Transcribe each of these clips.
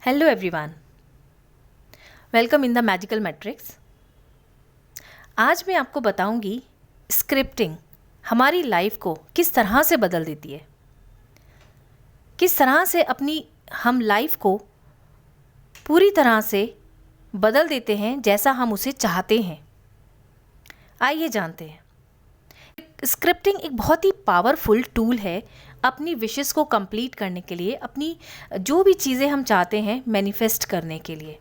Hello everyone, welcome in the magical matrix. आज मैं आपको बताऊंगी स्क्रिप्टिंग हमारी लाइफ को किस तरह से बदल देती है, किस तरह से अपनी हम लाइफ को पूरी तरह से बदल देते हैं जैसा हम उसे चाहते हैं। आइए जानते हैं। स्क्रिप्टिंग एक बहुत ही पावरफुल टूल है अपनी विशेस को कंप्लीट करने के लिए, अपनी जो भी चीज़ें हम चाहते हैं मैनिफेस्ट करने के लिए।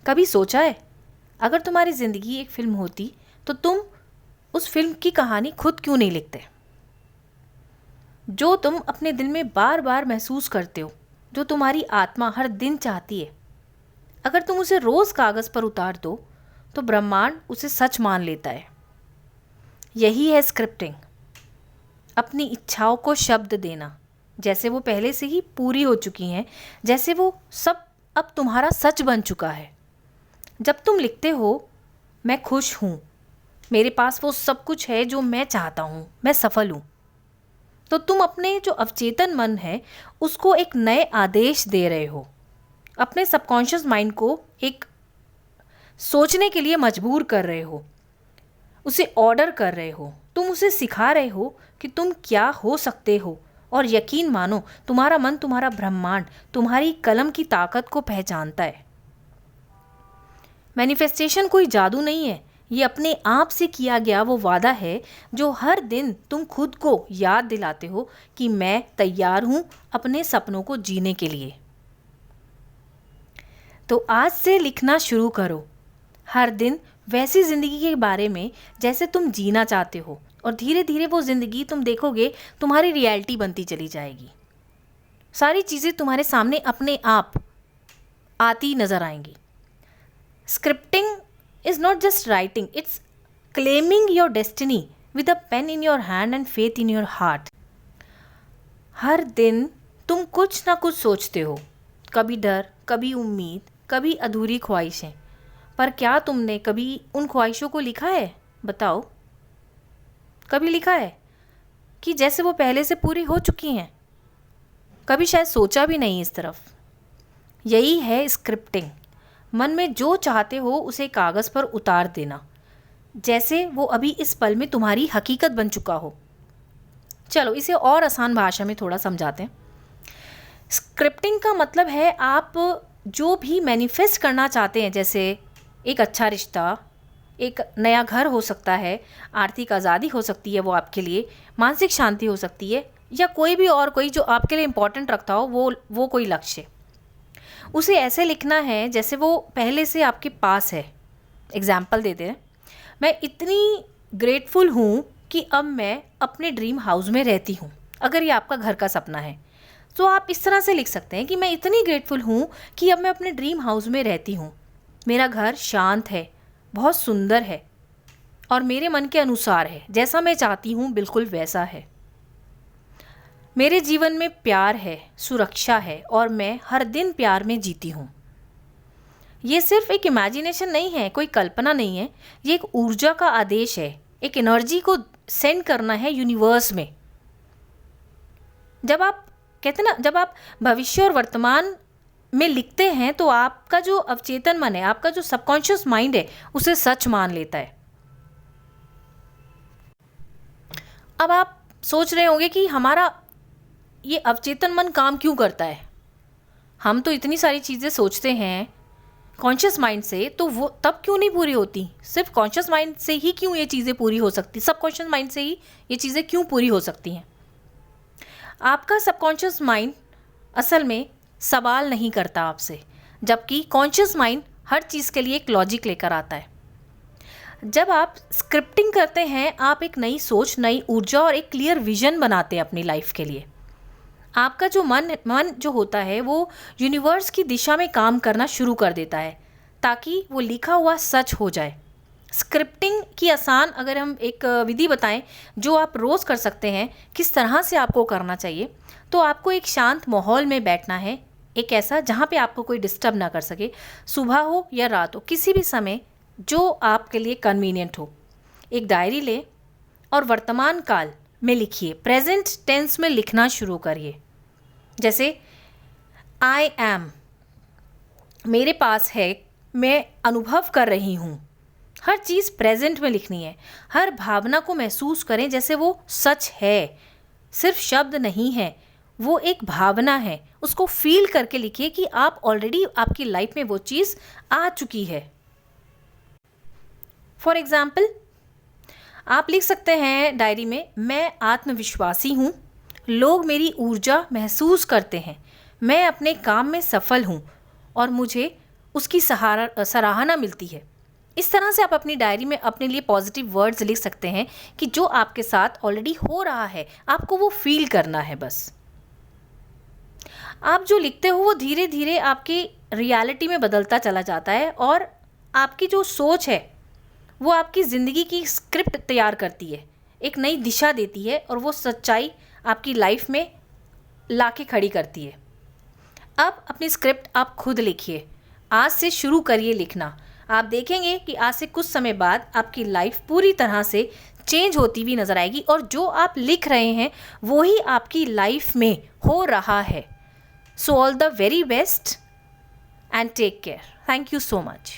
कभी सोचा है अगर तुम्हारी ज़िंदगी एक फ़िल्म होती तो तुम उस फिल्म की कहानी खुद क्यों नहीं लिखते? जो तुम अपने दिल में बार बार महसूस करते हो, जो तुम्हारी आत्मा हर दिन चाहती है, अगर तुम उसे रोज़ कागज़ पर उतार दो तो ब्रह्मांड उसे सच मान लेता है। यही है स्क्रिप्टिंग, अपनी इच्छाओं को शब्द देना, जैसे वो पहले से ही पूरी हो चुकी हैं, जैसे वो सब अब तुम्हारा सच बन चुका है। जब तुम लिखते हो मैं खुश हूँ, मेरे पास वो सब कुछ है जो मैं चाहता हूँ, मैं सफल हूँ, तो तुम अपने जो अवचेतन मन है उसको एक नए आदेश दे रहे हो, अपने सबकॉन्शियस माइंड को एक सोचने के लिए मजबूर कर रहे हो, उसे ऑर्डर कर रहे हो, तुम उसे सिखा रहे हो कि तुम क्या हो सकते हो। और यकीन मानो तुम्हारा मन, तुम्हारा ब्रह्मांड तुम्हारी कलम की ताकत को पहचानता है। मैनिफेस्टेशन कोई जादू नहीं है, ये अपने आप से किया गया वो वादा है जो हर दिन तुम खुद को याद दिलाते हो कि मैं तैयार हूँ अपने सपनों को जीने के लिए। तो आज से लिखना शुरू करो, हर दिन वैसी ज़िंदगी के बारे में जैसे तुम जीना चाहते हो, और धीरे धीरे वो ज़िंदगी तुम देखोगे तुम्हारी रियलिटी बनती चली जाएगी। सारी चीज़ें तुम्हारे सामने अपने आप आती नज़र आएंगी। Scripting is not just writing, it's claiming your destiny with a pen in your hand and faith in your heart. हर दिन तुम कुछ ना कुछ सोचते हो, कभी डर, कभी उम्मीद, कभी अधूरी ख्वाहिशें, पर क्या तुमने कभी उन ख्वाहिशों को लिखा है? बताओ, कभी लिखा है कि जैसे वो पहले से पूरी हो चुकी हैं? कभी शायद सोचा भी नहीं इस तरफ। यही है स्क्रिप्टिंग, मन में जो चाहते हो उसे कागज़ पर उतार देना, जैसे वो अभी इस पल में तुम्हारी हकीकत बन चुका हो। चलो इसे और आसान भाषा में थोड़ा समझाते हैं। स्क्रिप्टिंग का मतलब है आप जो भी मैनिफेस्ट करना चाहते हैं, जैसे एक अच्छा रिश्ता, एक नया घर हो सकता है, आर्थिक आज़ादी हो सकती है वो आपके लिए, मानसिक शांति हो सकती है, या कोई भी और कोई जो आपके लिए इम्पोर्टेंट रखता हो वो कोई लक्ष्य, उसे ऐसे लिखना है जैसे वो पहले से आपके पास है। एग्जाम्पल देते हैं, मैं इतनी ग्रेटफुल हूँ कि अब मैं अपने ड्रीम हाउस में रहती हूँ। अगर ये आपका घर का सपना है तो आप इस तरह से लिख सकते हैं कि मैं इतनी ग्रेटफुल हूँ कि अब मैं अपने ड्रीम हाउस में रहती हूँ, मेरा घर शांत है, बहुत सुंदर है और मेरे मन के अनुसार है, जैसा मैं चाहती हूँ बिल्कुल वैसा है। मेरे जीवन में प्यार है, सुरक्षा है और मैं हर दिन प्यार में जीती हूँ। ये सिर्फ एक इमेजिनेशन नहीं है, कोई कल्पना नहीं है, ये एक ऊर्जा का आदेश है, एक एनर्जी को सेंड करना है यूनिवर्स में। जब आप कहते ना, जब आप भविष्य और वर्तमान में लिखते हैं तो आपका जो अवचेतन मन है, आपका जो सबकॉन्शियस माइंड है, उसे सच मान लेता है। अब आप सोच रहे होंगे कि हमारा ये अवचेतन मन काम क्यों करता है? हम तो इतनी सारी चीज़ें सोचते हैं कॉन्शियस माइंड से, तो वो तब क्यों नहीं पूरी होती? सिर्फ कॉन्शियस माइंड से ही क्यों ये चीज़ें पूरी हो सकती, सबकॉन्शियस माइंड से ही ये चीज़ें क्यों पूरी हो सकती हैं? आपका सबकॉन्शियस माइंड असल में सवाल नहीं करता आपसे, जबकि कॉन्शियस माइंड हर चीज़ के लिए एक लॉजिक लेकर आता है। जब आप स्क्रिप्टिंग करते हैं, आप एक नई सोच, नई ऊर्जा और एक क्लियर विजन बनाते हैं अपनी लाइफ के लिए। आपका जो मन जो होता है वो यूनिवर्स की दिशा में काम करना शुरू कर देता है ताकि वो लिखा हुआ सच हो जाए। स्क्रिप्टिंग की आसान अगर हम एक विधि बताएं जो आप रोज़ कर सकते हैं, किस तरह से आपको करना चाहिए, तो आपको एक शांत माहौल में बैठना है, एक ऐसा जहाँ पे आपको कोई डिस्टर्ब ना कर सके, सुबह हो या रात हो, किसी भी समय जो आपके लिए कन्वीनियंट हो। एक डायरी लें और वर्तमान काल में लिखिए, प्रेजेंट टेंस में लिखना शुरू करिए। जैसे आई एम, मेरे पास है, मैं अनुभव कर रही हूँ। हर चीज़ प्रेजेंट में लिखनी है। हर भावना को महसूस करें जैसे वो सच है, सिर्फ शब्द नहीं है, वो एक भावना है। उसको फील करके लिखिए कि आप ऑलरेडी आपकी लाइफ में वो चीज़ आ चुकी है। फॉर एग्ज़ाम्पल, आप लिख सकते हैं डायरी में, मैं आत्मविश्वासी हूँ, लोग मेरी ऊर्जा महसूस करते हैं, मैं अपने काम में सफल हूँ और मुझे उसकी सराहना मिलती है। इस तरह से आप अपनी डायरी में अपने लिए पॉजिटिव वर्ड्स लिख सकते हैं कि जो आपके साथ ऑलरेडी हो रहा है, आपको वो फील करना है बस। आप जो लिखते हो वो धीरे धीरे आपकी रियलिटी में बदलता चला जाता है और आपकी जो सोच है वो आपकी ज़िंदगी की स्क्रिप्ट तैयार करती है, एक नई दिशा देती है और वो सच्चाई आपकी लाइफ में लाके खड़ी करती है। अब अपनी स्क्रिप्ट आप खुद लिखिए, आज से शुरू करिए लिखना। आप देखेंगे कि आज से कुछ समय बाद आपकी लाइफ पूरी तरह से चेंज होती हुई नज़र आएगी और जो आप लिख रहे हैं वो ही आपकी लाइफ में हो रहा है। So all the very best and take care. Thank you so much.